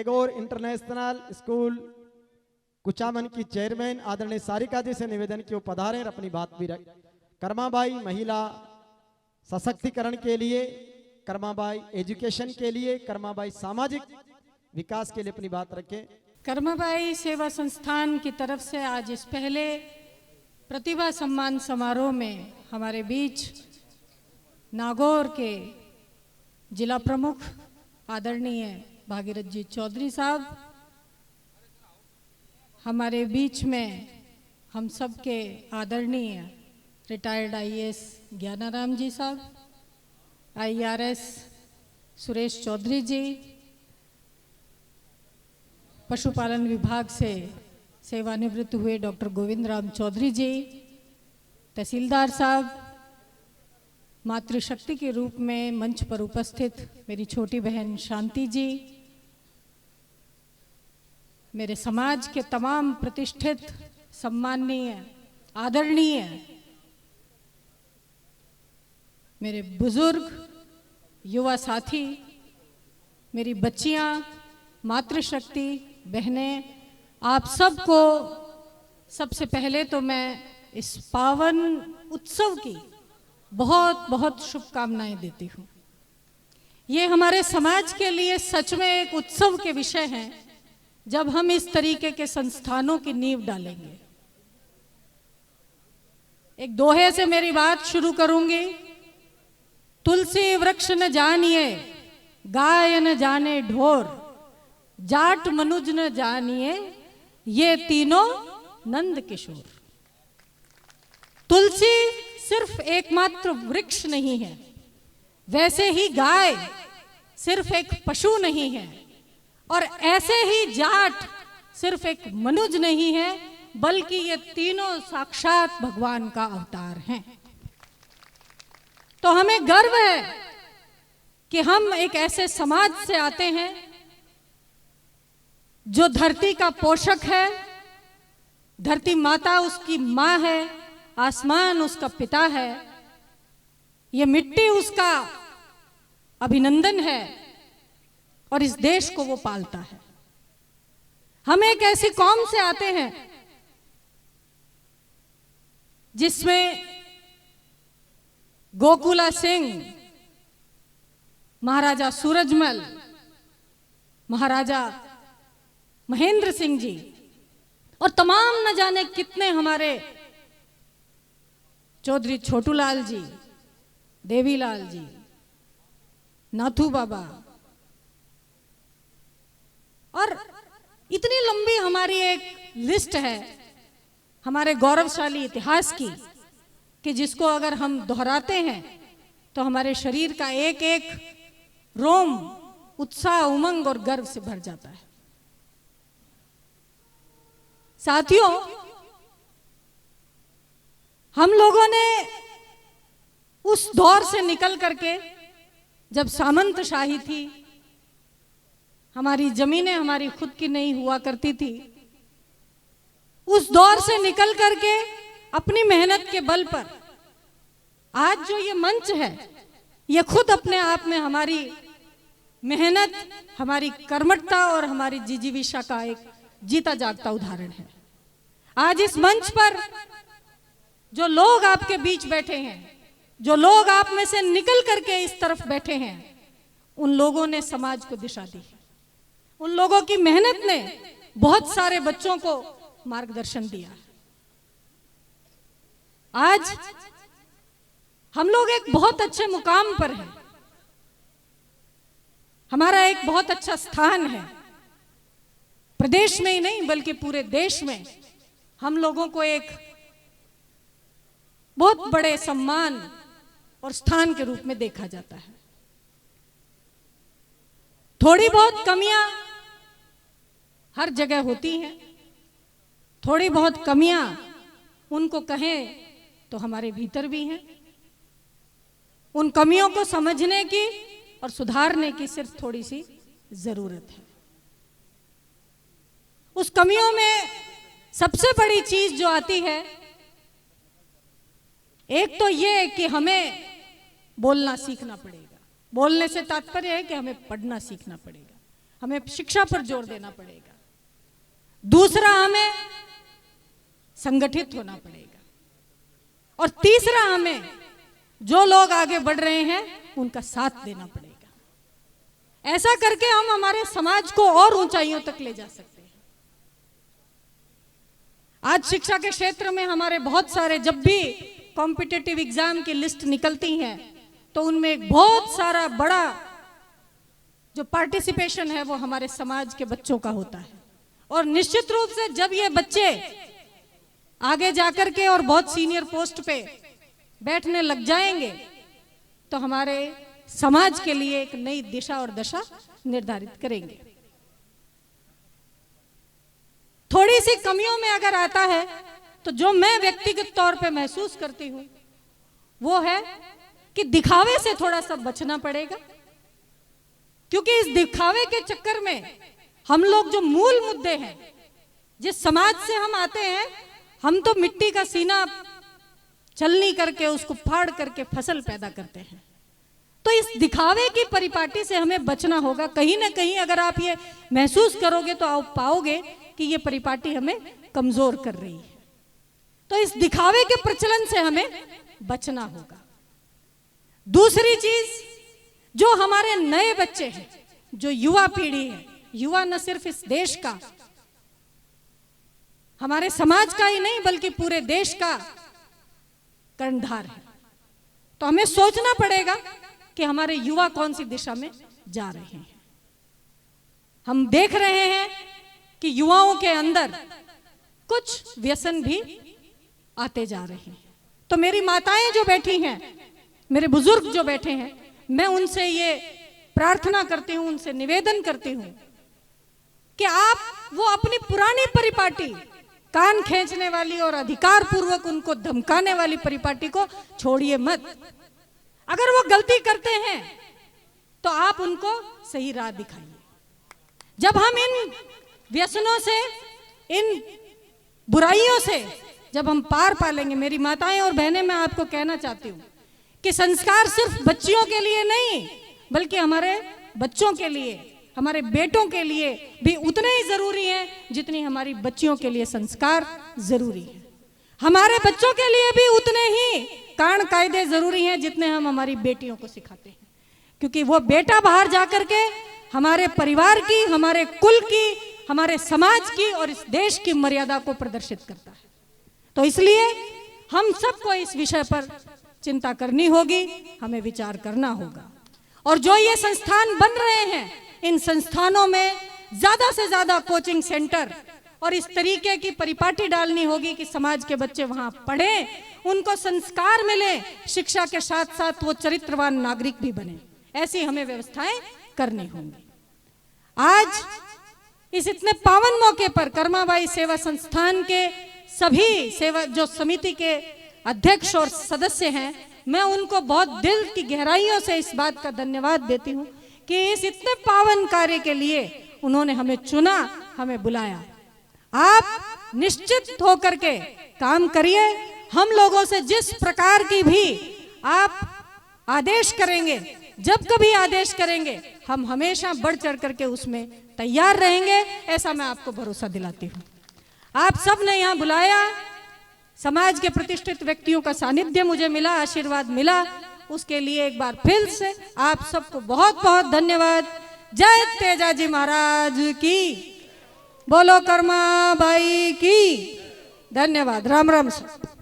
Tagore international school Kuchaman की chairman आदरणीय सारिका जी से निवेदन की वो पधारें और अपनी बात भी रख। कर्माबाई महिला सशक्तिकरण के लिए, कर्माबाई एजुकेशन के लिए, कर्माबाई सामाजिक विकास के लिए अपनी बात रखें। कर्माबाई सेवा संस्थान की तरफ से आज इस पहले प्रतिभा सम्मान समारोह में हमारे बीच नागौर के जिला प्रमुख आदरणीय भागीरथ जी चौधरी साहब, हमारे बीच में हम सब के आदरणीय रिटायर्ड आईएएस ज्ञानाराम जी साहब, आईआरएस सुरेश चौधरी जी, पशुपालन विभाग से सेवानिवृत्त हुए डॉक्टर गोविंद राम चौधरी जी, तहसीलदार साहब, मातृशक्ति के रूप में मंच पर उपस्थित मेरी छोटी बहन शांति जी, मेरे समाज के तमाम प्रतिष्ठित सम्माननीय आदरणीय मेरे बुजुर्ग युवा साथी, मेरी बच्चियां, मातृशक्ति बहनें, आप सबको सबसे पहले तो मैं इस पावन उत्सव की बहुत बहुत शुभकामनाएं देती हूँ। ये हमारे समाज के लिए सच में एक उत्सव के विषय हैं जब हम इस तरीके के संस्थानों की नींव डालेंगे। एक दोहे से मेरी बात शुरू करूंगी। तुलसी वृक्ष न जानिए, गाय न जाने ढोर, जाट मनुज न जानिए, ये तीनों नंद किशोर। तुलसी सिर्फ एकमात्र वृक्ष नहीं है, वैसे ही गाय सिर्फ एक पशु नहीं है, और ऐसे ही जाट सिर्फ एक मनुज नहीं है, बल्कि ये तीनों साक्षात भगवान का अवतार हैं। तो हमें गर्व है कि हम एक ऐसे समाज से आते हैं जो धरती का पोषक है, धरती माता उसकी माँ है, आसमान उसका पिता है, ये मिट्टी उसका अभिनंदन है और इस देश को वो पालता है। हम एक ऐसी कौम से आते हैं जिसमें गोकुला सिंह, महाराजा सूरजमल, महाराजा महेंद्र सिंह जी और तमाम न जाने कितने हमारे चौधरी छोटूलाल जी, देवीलाल जी, नाथू बाबा, और इतनी लंबी हमारी एक लिस्ट है हमारे गौरवशाली इतिहास की कि जिसको अगर हम दोहराते हैं तो हमारे शरीर का एक एक रोम उत्साह, उमंग और गर्व से भर जाता है। साथियों, हम लोगों ने उस दौर से निकल करके, जब सामंतशाही थी, हमारी जमीनें हमारी खुद की नहीं हुआ करती थी, उस दौर से निकल करके अपनी मेहनत के बल पर आज जो ये मंच है, ये खुद अपने आप में हमारी मेहनत, हमारी कर्मठता और हमारी जिजीविषा का एक जीता जागता उदाहरण है। आज इस मंच पर जो लोग आपके बीच बैठे हैं, जो लोग आप में से निकल करके इस तरफ बैठे हैं, उन लोगों ने समाज को दिशा दी है। उन लोगों की मेहनत ने बहुत सारे बच्चों को मार्गदर्शन दिया। आज हम लोग एक बहुत अच्छे मुकाम पर हैं, हमारा एक बहुत अच्छा स्थान है। प्रदेश में ही नहीं बल्कि पूरे देश में हम लोगों को एक बहुत बड़े सम्मान और स्थान के रूप में देखा जाता है। थोड़ी बहुत कमियां हर जगह होती हैं, थोड़ी बहुत कमियां उनको कहें तो हमारे भीतर भी हैं। उन कमियों को समझने की और सुधारने की सिर्फ थोड़ी सी जरूरत है। उस कमियों में सबसे बड़ी चीज जो आती है, एक तो ये कि हमें बोलना सीखना पड़ेगा। बोलने से तात्पर्य है कि हमें पढ़ना सीखना पड़ेगा। हमें शिक्षा पर जोर देना पड़ेगा। दूसरा, हमें संगठित होना पड़ेगा। और तीसरा, हमें जो लोग आगे बढ़ रहे हैं उनका साथ देना पड़ेगा। ऐसा करके हम हमारे समाज को और ऊंचाइयों तक ले जा सकते हैं। आज शिक्षा के क्षेत्र में हमारे बहुत सारे, जब भी कॉम्पिटिटिव एग्जाम की लिस्ट निकलती है तो उनमें एक बहुत सारा बड़ा जो पार्टिसिपेशन है वो हमारे समाज के बच्चों का होता है। और निश्चित रूप से जब ये बच्चे आगे जाकर के और बहुत सीनियर पोस्ट पे बैठने लग जाएंगे तो हमारे समाज के लिए एक नई दिशा और दशा निर्धारित करेंगे। थोड़ी सी कमियों में अगर आता है तो जो मैं व्यक्तिगत तौर पे महसूस करती हूं वो है कि दिखावे से थोड़ा सा बचना पड़ेगा, क्योंकि इस दिखावे के चक्कर में हम लोग जो मूल मुद्दे हैं, जिस समाज से हम आते हैं, हम तो मिट्टी का सीना चलनी करके उसको फाड़ करके फसल पैदा करते हैं। तो इस दिखावे की परिपाटी से हमें बचना होगा। कहीं ना कहीं अगर आप ये महसूस करोगे तो आप पाओगे कि ये परिपाटी हमें कमजोर कर रही है। तो इस दिखावे के प्रचलन से हमें बचना होगा। दूसरी चीज, जो हमारे नए बच्चे हैं, जो युवा पीढ़ी है, युवा न सिर्फ इस देश का, हमारे समाज का ही नहीं बल्कि पूरे देश का कर्णधार है। तो हमें सोचना पड़ेगा कि हमारे युवा कौन सी दिशा में जा रहे हैं। हम देख रहे हैं कि युवाओं के अंदर कुछ व्यसन भी आते जा रहे हैं। तो मेरी माताएं जो बैठी हैं, मेरे बुजुर्ग जो बैठे हैं, मैं उनसे ये प्रार्थना करती हूं, उनसे निवेदन करती हूं कि आप वो अपनी पुरानी परिपाटी, कान खींचने वाली और अधिकार पूर्वक उनको धमकाने वाली परिपाटी को छोड़िए मत। अगर वो गलती करते हैं तो आप उनको सही राह दिखाइए। जब हम इन व्यसनों से, इन बुराइयों से जब हम पार पा लेंगे, मेरी माताएं और बहनें, मैं आपको कहना चाहती हूं कि संस्कार सिर्फ बच्चियों के लिए नहीं बल्कि हमारे बच्चों के लिए, हमारे बेटों के लिए भी उतने ही जरूरी हैं जितनी हमारी बच्चियों के लिए संस्कार जरूरी है। हमारे बच्चों के लिए भी उतने ही कान कायदे जरूरी हैं जितने हम हमारी बेटियों को सिखाते हैं, क्योंकि वो बेटा बाहर जाकर के हमारे परिवार की, हमारे कुल की, हमारे समाज की और इस देश की मर्यादा को प्रदर्शित करता है। तो इसलिए हम सबको इस विषय पर चिंता करनी होगी, हमें विचार करना होगा। और जो ये संस्थान बन रहे हैं, इन संस्थानों में ज्यादा से ज्यादा कोचिंग सेंटर और इस तरीके की परिपाटी डालनी होगी कि समाज के बच्चे वहां पढ़ें, उनको संस्कार मिले, शिक्षा के साथ साथ वो चरित्रवान नागरिक भी बने। ऐसी हमें व्यवस्थाएं करनी होंगी। आज इस इतने पावन मौके पर कर्माबाई सेवा संस्थान के सभी सेवा जो समिति के अध्यक्ष और सदस्य हैं, मैं उनको बहुत दिल की गहराइयों से इस बात का धन्यवाद देती हूं कि इस इतने पावन कार्य के लिए उन्होंने हमें चुना, हमें बुलाया। आप निश्चित होकर के काम करिए। हम लोगों से जिस प्रकार की भी आप आदेश करेंगे, जब कभी आदेश करेंगे, हम हमेशा बढ़ चढ़ करके उसमें तैयार रहेंगे, ऐसा मैं आपको भरोसा दिलाती हूँ। आप सब ने यहाँ बुलाया, समाज के प्रतिष्ठित व्यक्तियों का सानिध्य मुझे मिला, आशीर्वाद मिला, उसके लिए एक बार फिर से आप सबको बहुत बहुत धन्यवाद। जय तेजाजी महाराज की, बोलो कर्मा बाई की। धन्यवाद। राम राम सर।